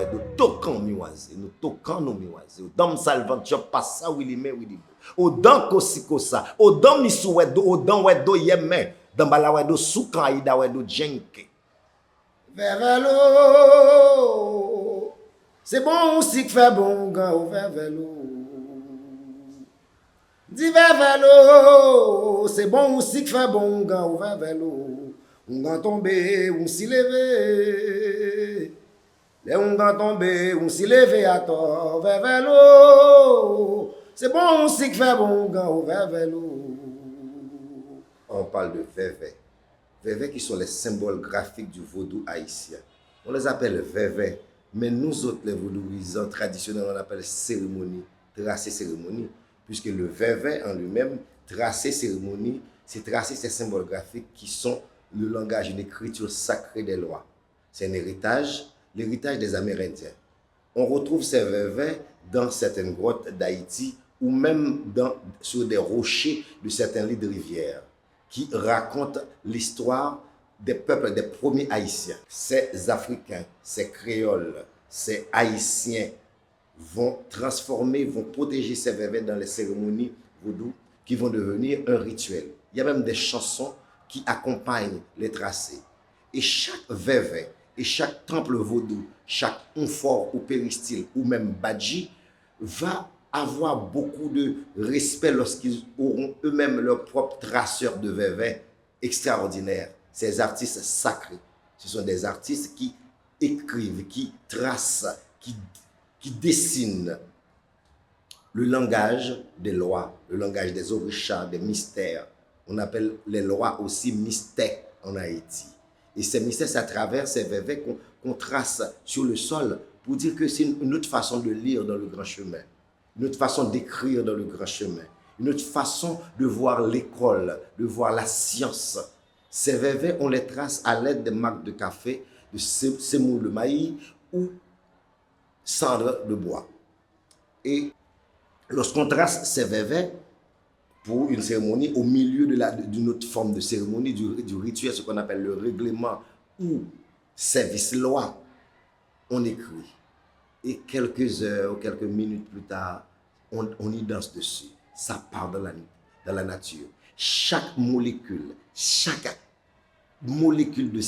ouais, de tocan miwaze, nous tocan nous miwaze. Au dam salvant, tu pas ça, oui, mais oui, au dam kosiko ça, au dam misouedo, au dam wedo yeme, dans bala wedo soukan ida wedo jenke. Vervelo, c'est bon aussi que fait bon gars au vervelo. Dis vervelo, c'est bon aussi que fait bon gars au vervelo. On va tomber, on s'y lever. Les on va tomber, on s'y lever à tort, vervelo. C'est bon aussi que fait bon gars au vervelo. On parle de vévé. Vévé qui sont les symboles graphiques du vaudou haïtien. On les appelle vévé, mais nous autres, les vaudouisants traditionnels, on appelle cérémonie, tracé cérémonie, puisque le vévé en lui-même, tracé cérémonie, c'est tracer ces symboles graphiques qui sont le langage, une écriture sacrée des lois. C'est un héritage, l'héritage des Amérindiens. On retrouve ces vévés dans certaines grottes d'Haïti ou même sur des rochers de certains lits de rivières qui racontent l'histoire des peuples, des premiers Haïtiens. Ces Africains, ces Créoles, ces Haïtiens vont transformer, vont protéger ces vévés dans les cérémonies vaudou qui vont devenir un rituel. Il y a même des chansons qui accompagnent les tracés. Et chaque vévé et chaque temple vaudou, chaque onfort ou péristyle ou même badji va avoir beaucoup de respect lorsqu'ils auront eux-mêmes leur propre traceur de vévé extraordinaire. Ces artistes sacrés, ce sont des artistes qui écrivent, qui tracent, qui dessinent le langage des lois, le langage des orishas, des mystères. On appelle les lois aussi mystères en Haïti. Et ces mystères, c'est à travers ces vévés qu'on trace sur le sol pour dire que c'est une autre façon de lire dans le grand chemin, une autre façon d'écrire dans le grand chemin, une autre façon de voir l'école, de voir la science. Ces vévés, on les trace à l'aide des marques de café, de semoule de maïs ou cendre de bois. Et lorsqu'on trace ces vévés pour une cérémonie, au milieu d'une autre forme de cérémonie, du rituel, ce qu'on appelle le règlement ou service loi, on écrit. Et quelques heures ou quelques minutes plus tard, on y danse dessus. Ça part dans la nature. Chaque molécule de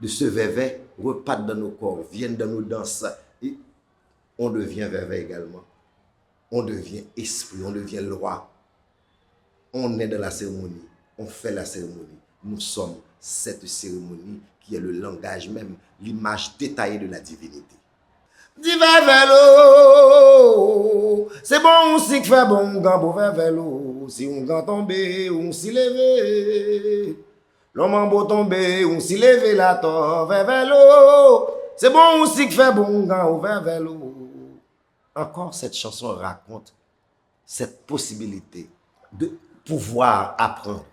ce vévé repart dans nos corps, viennent dans nos danses. Et on devient vévé également. On devient esprit, on devient loi. On est dans la cérémonie, on fait la cérémonie. Nous sommes cette cérémonie qui est le langage même, l'image détaillée de la divinité. Dis vélo, c'est bon aussi que fait bon gambo vélo. Si on va tomber, on s'y lever. L'homme en beau tomber, on s'y lever la torre vélo. C'est bon aussi que fait bon gambo vélo. Encore cette chanson raconte cette possibilité de pouvoir apprendre.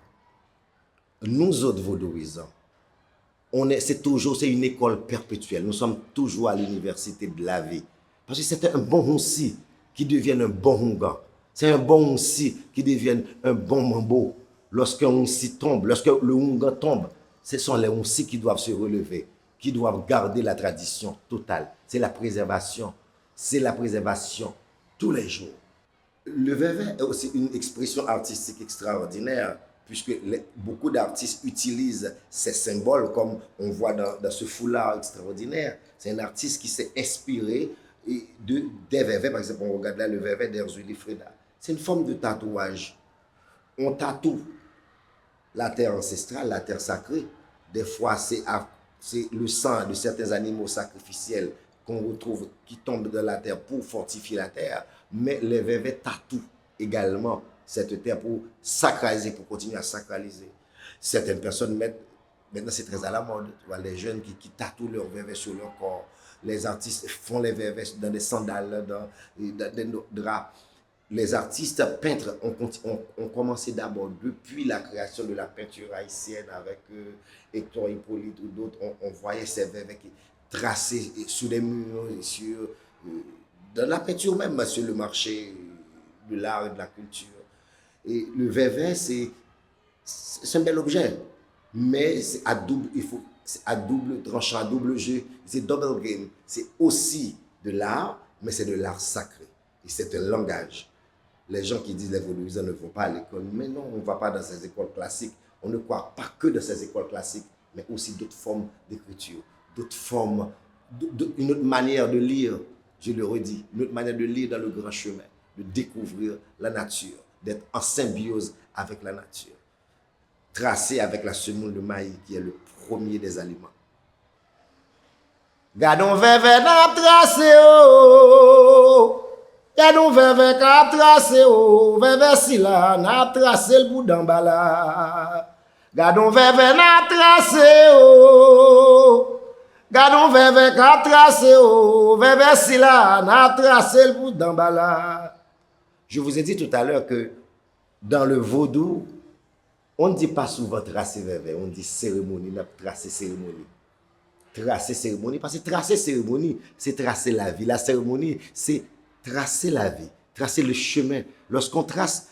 Nous autres vaudouisants, c'est une école perpétuelle. Nous sommes toujours à l'université de la vie. Parce que c'est un bon Honsi qui devienne un bon Hongan. C'est un bon Honsi qui devienne un bon Mambo. Lorsqu'un Honsi tombe, lorsque le Hongan tombe, ce sont les Honsi qui doivent se relever, qui doivent garder la tradition totale. C'est la préservation tous les jours. Le vévé est aussi une expression artistique extraordinaire, puisque beaucoup d'artistes utilisent ces symboles, comme on voit dans ce foulard extraordinaire. C'est un artiste qui s'est inspiré des vévés. Par exemple, on regarde là le vévé d'Erzuli Freda. C'est une forme de tatouage. On tatoue la terre ancestrale, la terre sacrée. Des fois, c'est le sang de certains animaux sacrificiels qu'on retrouve, qui tombent dans la terre pour fortifier la terre. Mais les vévés tatouent également cette terre pour sacraliser, pour continuer à sacraliser. Certaines personnes maintenant c'est très à la mode, tu vois, les jeunes qui tatouent leurs vévés sur leur corps. Les artistes font les vévés dans des sandales, dans des draps. Les artistes peintres ont commencé d'abord depuis la création de la peinture haïtienne avec Hector Hippolyte ou d'autres. On voyait ces vévés qui tracés sur les murs, dans la peinture même, sur le marché de l'art et de la culture. Et le vévé, c'est un bel objet, mais c'est à double, c'est à double tranchant, à double jeu, c'est double game. C'est aussi de l'art, mais c'est de l'art sacré. Et c'est un langage. Les gens qui disent les vaudouisants ne vont pas à l'école, mais non, on ne va pas dans ces écoles classiques. On ne croit pas que dans ces écoles classiques, mais aussi d'autres formes d'écriture, d'autres formes, une autre manière de lire, je le redis, une autre manière de lire dans le grand chemin, de découvrir la nature, d'être en symbiose avec la nature, tracé avec la semoule de maïs qui est le premier des aliments. Gardons veve n'a tracé oh, gardons veve n'a tracé oh, veve si là n'a tracé le bout d'en bas là. Gardons veve n'a tracé oh, gardons veve n'a tracé oh, veve si là n'a tracé le bout d'en bas là. Je vous ai dit tout à l'heure que dans le vaudou, on ne dit pas souvent tracer veve, on dit cérémonie, n'a tracé cérémonie. Tracer cérémonie, parce que tracer cérémonie, c'est tracer la vie. La cérémonie, c'est tracer la vie, tracer le chemin. Lorsqu'on trace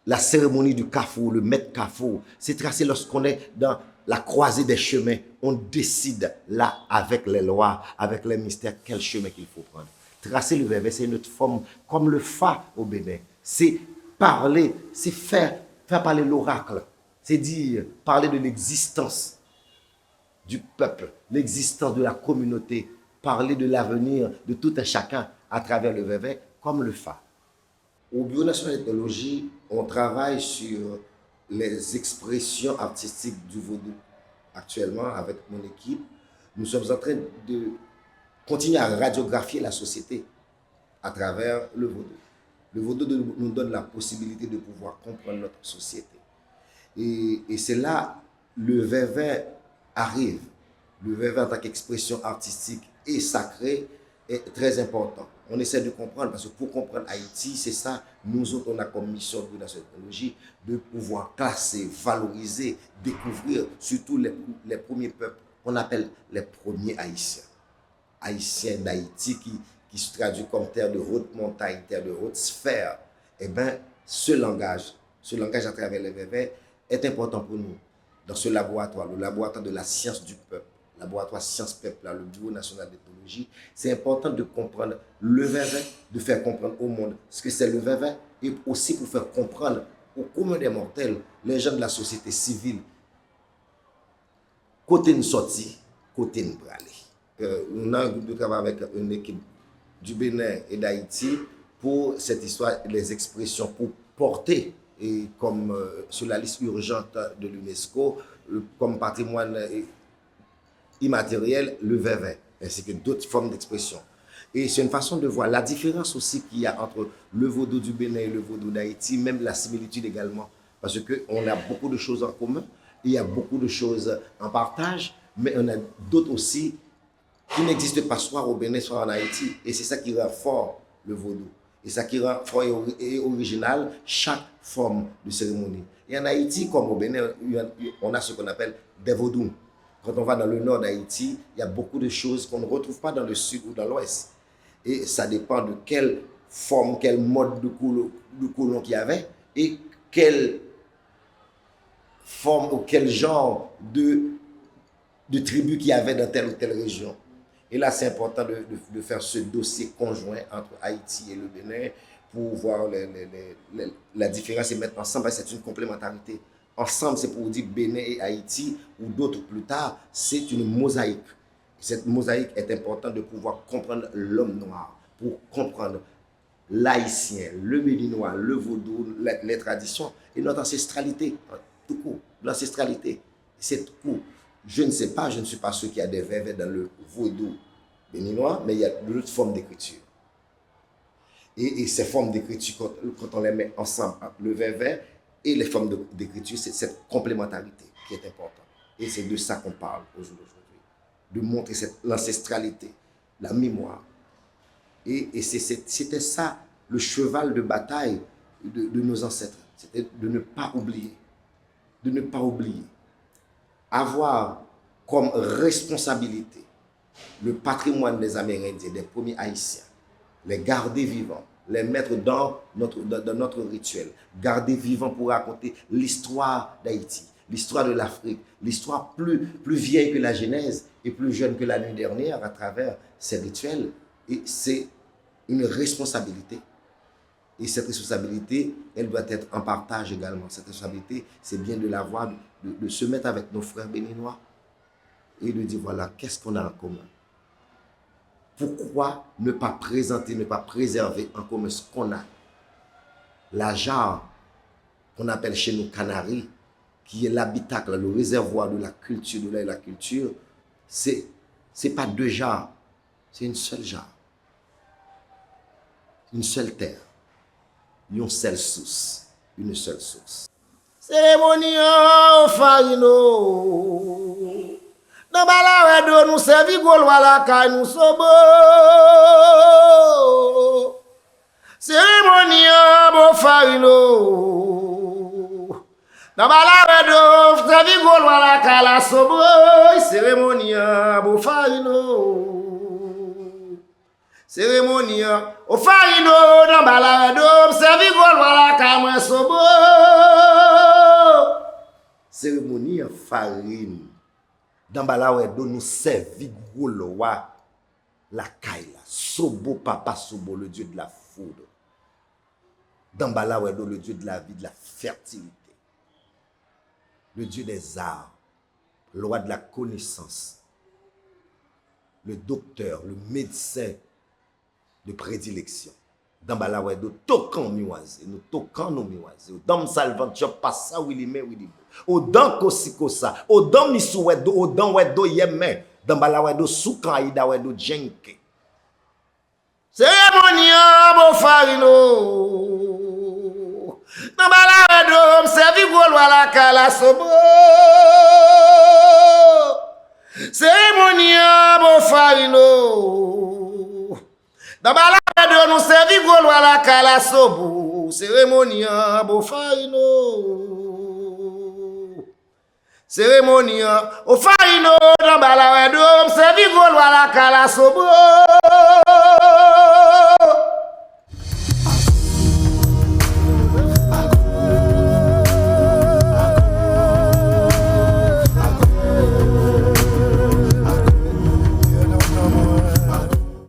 la cérémonie du carrefour, le maître carrefour, c'est tracer lorsqu'on est dans la croisée des chemins. On décide là, avec les lois, avec les mystères, quel chemin qu'il faut prendre. Tracer le verbe, c'est une autre forme, comme le fa au Bénin. C'est parler, c'est faire parler l'oracle. C'est dire, parler de l'existence du peuple, l'existence de la communauté, parler de l'avenir de tout un chacun à travers le verbe comme le fa. Au Bureau national d'ethnologie, on travaille sur les expressions artistiques du vaudou. Actuellement, avec mon équipe, nous sommes en train de continuer à radiographier la société à travers le vaudou. Le vaudou nous donne la possibilité de pouvoir comprendre notre société. Et c'est là le verbe arrive. Le verbe en tant qu'expression artistique et sacrée est très important. On essaie de comprendre, parce que pour comprendre Haïti, c'est ça, nous autres, on a comme mission de la technologie de pouvoir classer, valoriser, découvrir surtout les premiers peuples qu'on appelle les premiers Haïtiens. Haïtiens d'Haïti qui se traduit comme terre de haute montagne, terre de haute sphère. Eh bien, ce langage à travers les verbes est important pour nous. Dans ce laboratoire, le laboratoire de la science du peuple, laboratoire science peuple, le Bureau national d'ethnologie, c'est important de comprendre le verbe, de faire comprendre au monde ce que c'est le verbe, et aussi pour faire comprendre au commun des mortels, les gens de la société civile, côté une sortie, côté une bralée. On a un groupe de travail avec une équipe du Bénin et d'Haïti pour cette histoire, les expressions, pour porter et comme sur la liste urgente de l'UNESCO, comme patrimoine immatériel, le verbe, ainsi que d'autres formes d'expression. Et c'est une façon de voir la différence aussi qu'il y a entre le vaudou du Bénin et le vaudou d'Haïti, même la similitude également, parce qu'on a beaucoup de choses en commun, il y a beaucoup de choses en partage, mais on a d'autres aussi qui n'existent pas soit au Bénin, soit en Haïti, et c'est ça qui rend fort le vaudou. Et ça qui rend fort et original chaque forme de cérémonie. Et en Haïti, comme au Bénin, on a ce qu'on appelle des vaudous. Quand on va dans le nord d'Haïti, il y a beaucoup de choses qu'on ne retrouve pas dans le sud ou dans l'ouest. Et ça dépend de quelle forme, quel mode de colon qu'il y avait et quelle forme ou quel genre de tribu qu'il y avait dans telle ou telle région. Et là, c'est important de faire ce dossier conjoint entre Haïti et le Bénin pour voir la différence et mettre ensemble. C'est une complémentarité. Ensemble, c'est pour dire Bénin et Haïti, ou d'autres plus tard, c'est une mosaïque. Cette mosaïque est importante de pouvoir comprendre l'homme noir, pour comprendre l'haïtien, le béninois, le vaudou, les traditions et notre ancestralité, tout court, l'ancestralité. C'est tout court. Je ne sais pas, je ne suis pas sûr qu'il y a des verbes dans le vaudou béninois, mais il y a d'autres formes d'écriture. Et ces formes d'écriture, quand on les met ensemble, le verbe et les formes d'écriture, c'est cette complémentarité qui est importante. Et c'est de ça qu'on parle aujourd'hui, de montrer l'ancestralité, la mémoire. Et c'était ça le cheval de bataille de nos ancêtres, c'était de ne pas oublier, de ne pas oublier. Avoir comme responsabilité le patrimoine des Amérindiens, des premiers Haïtiens, les garder vivants, les mettre dans notre rituel, garder vivants pour raconter l'histoire d'Haïti, l'histoire de l'Afrique, l'histoire plus vieille que la Genèse et plus jeune que la nuit dernière à travers ces rituels. Et c'est une responsabilité. Et cette responsabilité, elle doit être en partage également. Cette responsabilité, c'est bien de l'avoir, de se mettre avec nos frères béninois et de dire, voilà, qu'est-ce qu'on a en commun? Pourquoi ne pas présenter, ne pas préserver en commun ce qu'on a? La jarre, qu'on appelle chez nous Canaries, qui est l'habitacle, le réservoir de la culture, de la culture, c'est pas deux jarres, c'est une seule jarre. Une seule terre, une seule source, une seule source. Cérémonie au farino. Dans bala wedo nous servi golwa la kay nous sobo. Cérémonie au farino. Dans bala wedo servi golwa la kay la sobo. Cérémonie au farino. Cérémonie au farino dans balado servi golwa la kay moi sobo. Cérémonie farine dans balado nous servi golwa la kay la sobo papa sobo le dieu de la foudre. Dans balado le dieu de la vie, de la fertilité. Le dieu des arts, le roi de la connaissance. Le docteur, le médecin de prédilection. Dans balawedo tokan miwaze, nous tokan nos miwaze. Dans salvant chop passa wili me wili. O dans kosikosa, o dans misuwedo, o dans wedo yeme. Dans balawedo soukan ida wedo jenke. Cérémonie bo farino. Dans balawedo servi golwa la kala sobo. Cérémonie bo farino. Dans balade nous servi golwa la kala sobo. Cérémonie bo farino. Cérémonie au farino. Dans balade nous servi golwa la kala sobo.